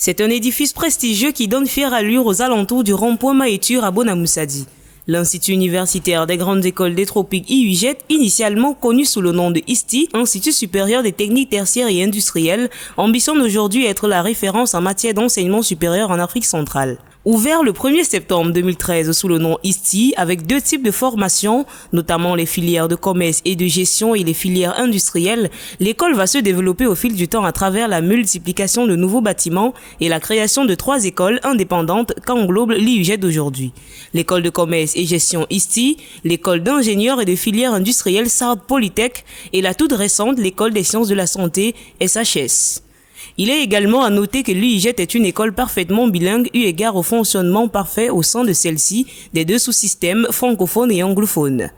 C'est un édifice prestigieux qui donne fière allure aux alentours du rond-point Mahéture à Bonamoussadi. L'Institut universitaire des grandes écoles des tropiques IUGET, initialement connu sous le nom de ISTI, Institut supérieur des techniques tertiaires et industrielles, ambitionne aujourd'hui être la référence en matière d'enseignement supérieur en Afrique centrale. Ouvert le 1er septembre 2013 sous le nom ISTI, avec 2 types de formations, notamment les filières de commerce et de gestion et les filières industrielles, l'école va se développer au fil du temps à travers la multiplication de nouveaux bâtiments et la création de 3 écoles indépendantes qu'englobe l'IUGET d'aujourd'hui. L'école de commerce et gestion ISTI, l'école d'ingénieurs et de filières industrielles Sardes Polytech et la toute récente l'école des sciences de la santé SHS. Il est également à noter que l'IUGET est une école parfaitement bilingue eu égard au fonctionnement parfait au sein de celle-ci des 2 sous-systèmes francophones et anglophones.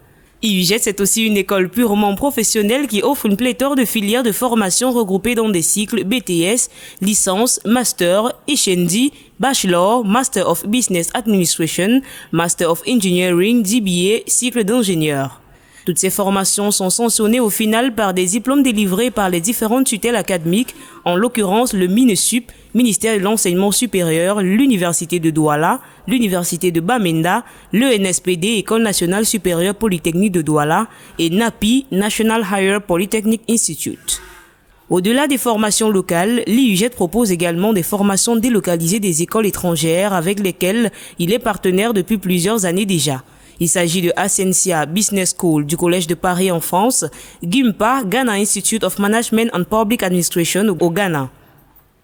IUGET, c'est aussi une école purement professionnelle qui offre une pléthore de filières de formation regroupées dans des cycles BTS, licence, master, HND, bachelor, Master of Business Administration, Master of Engineering, DBA, cycle d'ingénieur. Toutes ces formations sont sanctionnées au final par des diplômes délivrés par les différentes tutelles académiques, en l'occurrence le MINESUP, ministère de l'enseignement supérieur, l'université de Douala, l'université de Bamenda, l'ENSPD, École nationale supérieure polytechnique de Douala, et NAPI, National Higher Polytechnic Institute. Au-delà des formations locales, l'IUGET propose également des formations délocalisées des écoles étrangères avec lesquelles il est partenaire depuis plusieurs années déjà. Il s'agit de Ascensia Business School du Collège de Paris en France, GIMPA, Ghana Institute of Management and Public Administration au Ghana.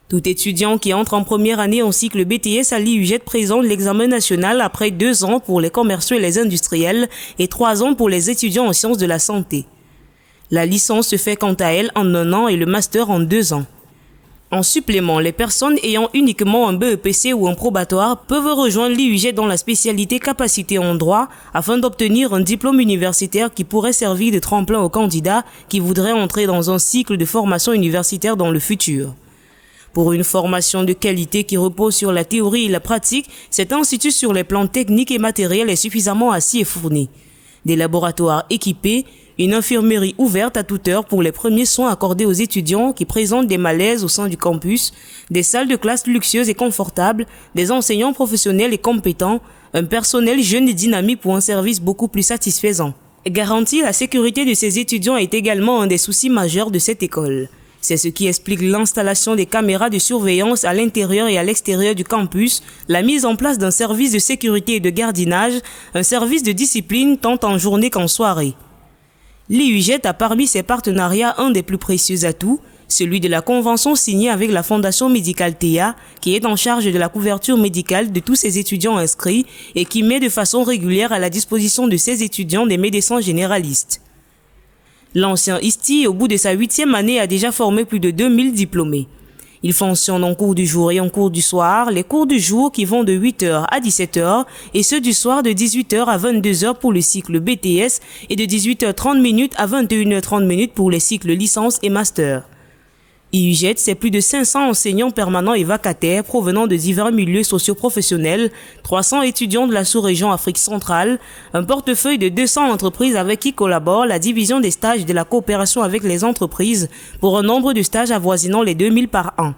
Tout étudiant qui entre en première année en cycle BTS à l'IUGET présente l'examen national après 2 ans pour les commerciaux et les industriels et 3 ans pour les étudiants en sciences de la santé. La licence se fait quant à elle en 1 an et le master en 2 ans. En supplément, les personnes ayant uniquement un BEPC ou un probatoire peuvent rejoindre l'IUGET dans la spécialité capacité en droit afin d'obtenir un diplôme universitaire qui pourrait servir de tremplin aux candidats qui voudraient entrer dans un cycle de formation universitaire dans le futur. Pour une formation de qualité qui repose sur la théorie et la pratique, cet institut sur les plans techniques et matériels est suffisamment assis et fourni. Des laboratoires équipés, une infirmerie ouverte à toute heure pour les premiers soins accordés aux étudiants qui présentent des malaises au sein du campus, des salles de classe luxueuses et confortables, des enseignants professionnels et compétents, un personnel jeune et dynamique pour un service beaucoup plus satisfaisant. Garantir la sécurité de ces étudiants est également un des soucis majeurs de cette école. C'est ce qui explique l'installation des caméras de surveillance à l'intérieur et à l'extérieur du campus, la mise en place d'un service de sécurité et de gardiennage, un service de discipline tant en journée qu'en soirée. L'IUGET a parmi ses partenariats un des plus précieux atouts, celui de la convention signée avec la Fondation médicale Théa, qui est en charge de la couverture médicale de tous ses étudiants inscrits et qui met de façon régulière à la disposition de ses étudiants des médecins généralistes. L'ancien ISTI, au bout de sa 8e année, a déjà formé plus de 2000 diplômés. Il fonctionne en cours du jour et en cours du soir, les cours du jour qui vont de 8h à 17h et ceux du soir de 18h à 22h pour le cycle BTS et de 18h30 à 21h30 pour les cycles licence et master. IUGET, c'est plus de 500 enseignants permanents et vacataires provenant de divers milieux socio-professionnels, 300 étudiants de la sous-région Afrique centrale, un portefeuille de 200 entreprises avec qui collabore la division des stages de la coopération avec les entreprises pour un nombre de stages avoisinant les 2000 par an.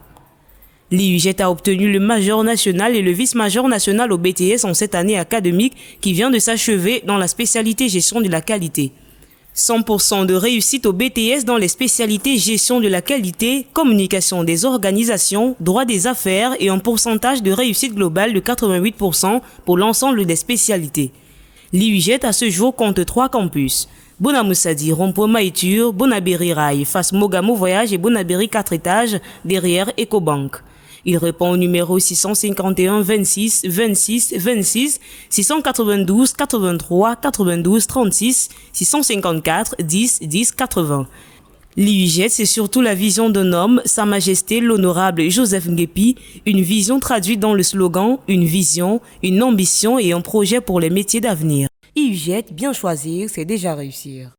L'IUGET a obtenu le major national et le vice-major national au BTS en cette année académique qui vient de s'achever dans la spécialité gestion de la qualité. 100% de réussite au BTS dans les spécialités gestion de la qualité, communication des organisations, droit des affaires et un pourcentage de réussite globale de 88% pour l'ensemble des spécialités. L'IUGET à ce jour compte 3 campus. Bonamoussadi, rond-point Mahéture, Bonabéry Rail, face Mogamo Voyage et Bonabéry 4 étages, derrière Ecobank. Il répond au numéro 651 26 26 26, 692 83 92 36, 654 10 10 80. L'IUGET, c'est surtout la vision d'un homme, Sa Majesté l'Honorable Joseph Nguepi, une vision traduite dans le slogan « Une vision, une ambition et un projet pour les métiers d'avenir ». IUGET, bien choisir, c'est déjà réussir.